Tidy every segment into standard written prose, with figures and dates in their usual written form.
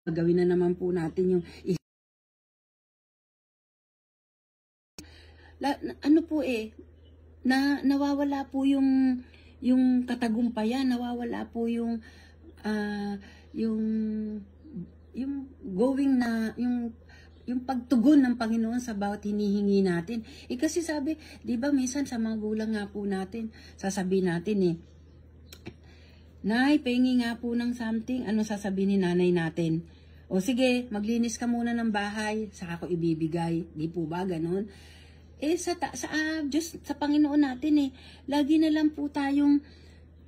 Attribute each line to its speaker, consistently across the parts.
Speaker 1: Gawin na naman po natin yung ano po nawawala po yung katagumpayan, nawawala po yung going na yung pagtugon ng Panginoon sa bawat hinihingi natin. Kasi sabi, 'di ba minsan sa mga gulang nga po natin, sasabihin natin Nay, pahingi nga po ng something. Ano sasabihin ni nanay natin? O sige, maglinis ka muna ng bahay, saka ko ibibigay. Di po ba ganun? Diyos, sa Panginoon natin lagi na lang po tayong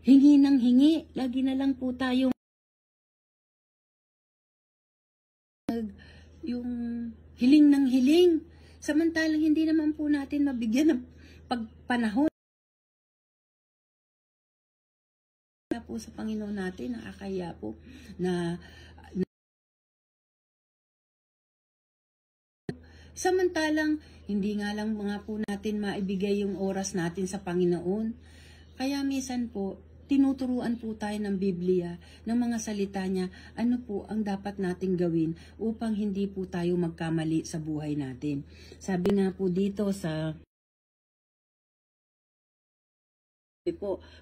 Speaker 1: hingi ng hingi. Lagi na lang po tayong yung hiling ng hiling. Samantalang hindi naman po natin mabigyan ng pagpanahon. Po sa Panginoon natin, nakakaya po na samantalang hindi nga lang mga po natin maibigay yung oras natin sa Panginoon. Kaya minsan po, tinuturuan po tayo ng Biblia, ng mga salita niya, ano po ang dapat nating gawin upang hindi po tayo magkamali sa buhay natin. Sabi nga po dito sa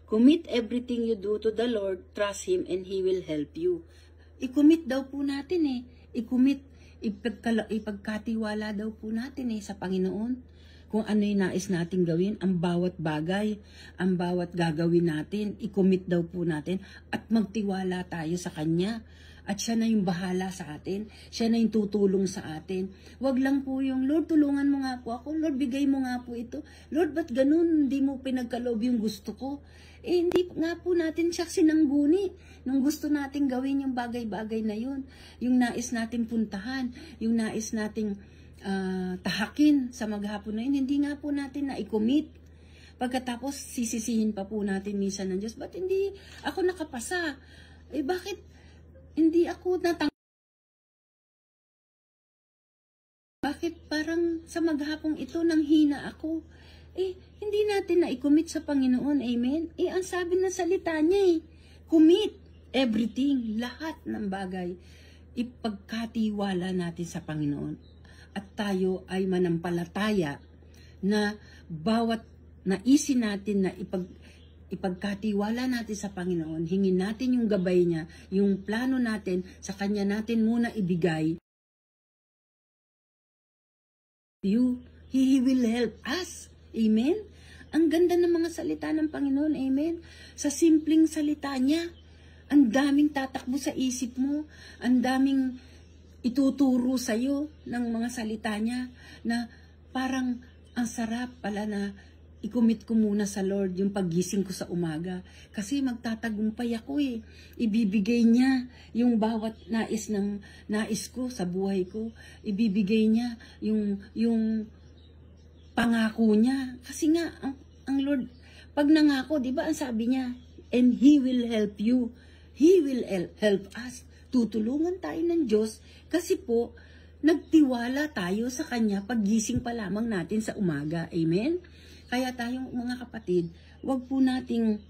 Speaker 1: commit everything you do to the Lord, trust Him, and He will help you. I-commit daw po natin I-commit, ipagkatiwala daw po natin sa Panginoon. Kung ano yung nais nating gawin, ang bawat bagay, ang bawat gagawin natin, i-commit daw po natin at magtiwala tayo sa Kanya. At siya na yung bahala sa atin. Siya na yung tutulong sa atin. Wag lang po yung, Lord, tulungan mo nga po ako. Lord, bigay mo nga po ito. Lord, ba't ganun? Hindi mo pinagkaloob yung gusto ko. Hindi nga po natin siya sinangguni. Nung gusto natin gawin yung bagay-bagay na yun. Yung nais natin puntahan. Yung nais nating tahakin sa maghapon na yun. Hindi nga po natin na-commit. Pagkatapos, sisisihin pa po natin minsan ng Diyos. Ba't hindi ako nakapasa? Bakit hindi ako bakit parang sa maghapong ito nang hina ako? Hindi natin na-commit sa Panginoon. Amen? Ang sabi ng salita niya commit everything, lahat ng bagay. Ipagkatiwala natin sa Panginoon. At tayo ay manampalataya na bawat naisin natin na ipagkatiwala natin sa Panginoon, hingin natin yung gabay niya, yung plano natin, sa Kanya natin muna ibigay. He will help us. Amen? Ang ganda ng mga salita ng Panginoon. Amen? Sa simpleng salita niya, ang daming tatakbo sa isip mo, ang daming ituturo sa'yo ng mga salita niya, na parang ang sarap pala na i-commit ko muna sa Lord yung paggising ko sa umaga. Kasi magtatagumpay ako Ibibigay niya yung bawat nais ko sa buhay ko. Ibibigay niya yung pangako niya. Kasi nga, ang Lord, pag nangako, di ba ang sabi niya, and He will help you. He will help us. Tutulungan tayo ng Diyos kasi po, nagtiwala tayo sa Kanya paggising pa lamang natin sa umaga. Amen? Kaya tayong mga kapatid, wag po nating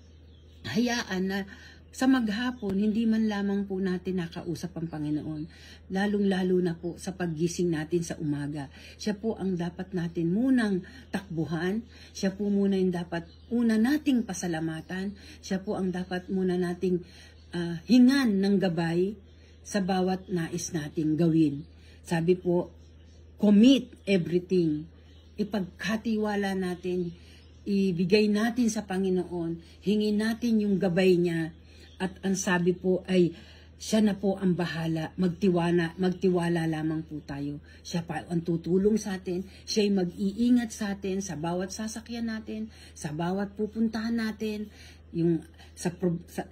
Speaker 1: hayaan na sa maghapon, hindi man lamang po natin nakausap ang Panginoon. Lalong-lalo na po sa paggising natin sa umaga. Siya po ang dapat natin munang takbuhan. Siya po muna yung dapat una nating pasalamatan. Siya po ang dapat muna nating hingan ng gabay sa bawat nais nating gawin. Sabi po, commit everything. Ipagkatiwala natin, ibigay natin sa Panginoon, hingin natin yung gabay niya, at ang sabi po ay, siya na po ang bahala, magtiwala lamang po tayo. Siya pa ang tutulong sa atin, siya ay mag-iingat sa atin, sa bawat sasakyan natin, sa bawat pupuntahan natin,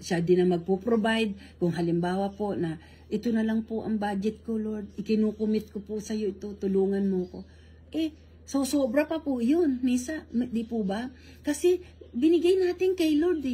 Speaker 1: siya din ang magpo-provide, kung halimbawa po na, ito na lang po ang budget ko, Lord, ikinukumit ko po sa iyo ito, tulungan mo ko. So, sobra pa po yun, Misa, di po ba? Kasi, binigay natin kay Lord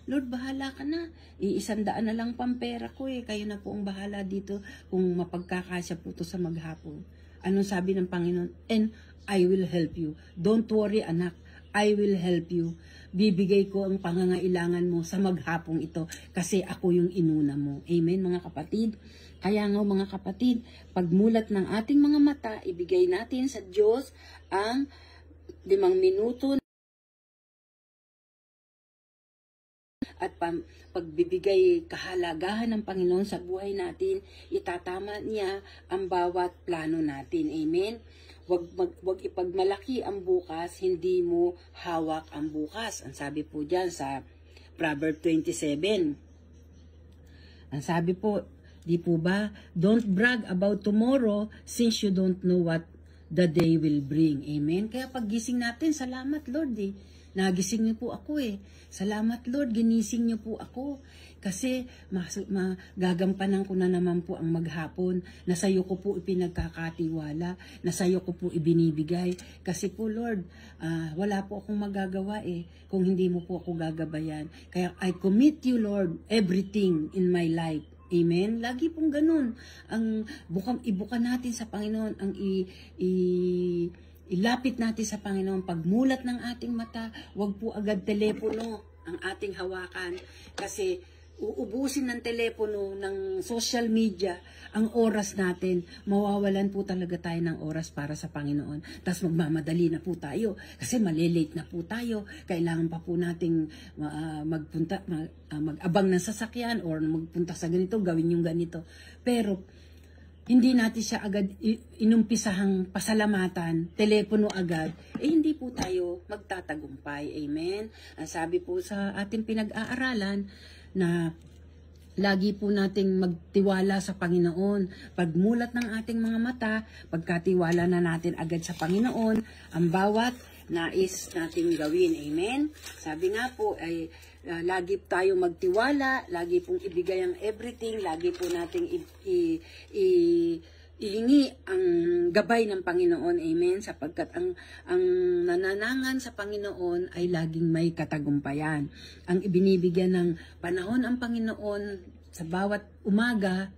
Speaker 1: Lord, bahala ka na. 100 na lang pampera ko Kayo na po ang bahala dito kung mapagkakasya po to sa maghapon. Anong sabi ng Panginoon? And I will help you. Don't worry, anak. I will help you. Bibigay ko ang pangangailangan mo sa maghapong ito kasi ako yung inuna mo. Amen, mga kapatid? Kaya nga mga kapatid, pagmulat ng ating mga mata, ibigay natin sa Diyos ang 5 minuto at pagbibigay kahalagahan ng Panginoon sa buhay natin, itatama niya ang bawat plano natin. Amen? Wag ipagmalaki ang bukas, hindi mo hawak ang bukas. Ang sabi po dyan sa Proverbs 27. Ang sabi po, di po ba, don't brag about tomorrow since you don't know what the day will bring. Amen? Kaya paggising natin, salamat Lord eh. Nagising niyo po ako eh. Salamat Lord, ginising niyo po ako. Kasi magagampanan ko na naman po ang maghapon. Na sa'yo ko po ipinagkakatiwala. Na sa'yo ko po ibinibigay. Kasi po Lord, wala po akong magagawa eh. Kung hindi mo po ako gagabayan. Kaya I commit you Lord, everything in my life. Amen? Lagi pong ganun. Ang ibuka natin sa Panginoon, ang ilapit natin sa Panginoon, pagmulat ng ating mata, wag po agad telepono ang ating hawakan kasi uubusin ng telepono, ng social media, ang oras natin. Mawawalan po talaga tayo ng oras para sa Panginoon. Tapos magmamadali na po tayo kasi malilate na po tayo. Kailangan pa po nating mag-abang ng sasakyan or magpunta sa ganito, gawin yung ganito. Pero hindi natin siya agad inumpisahang pasalamatan, telepono agad, hindi po tayo magtatagumpay. Amen? Ang sabi po sa ating pinag-aaralan na lagi po nating magtiwala sa Panginoon. Pagmulat ng ating mga mata, pagkatiwala na natin agad sa Panginoon, ang bawat nais nating gawin. Amen? Sabi nga po ay lagi tayong magtiwala, lagi pong ibigay ang everything, lagi po nating ihingi ang gabay ng Panginoon. Amen? Sapagkat ang nananangan sa Panginoon ay laging may katagumpayan. Ang ibinibigyan ng panahon ang Panginoon sa bawat umaga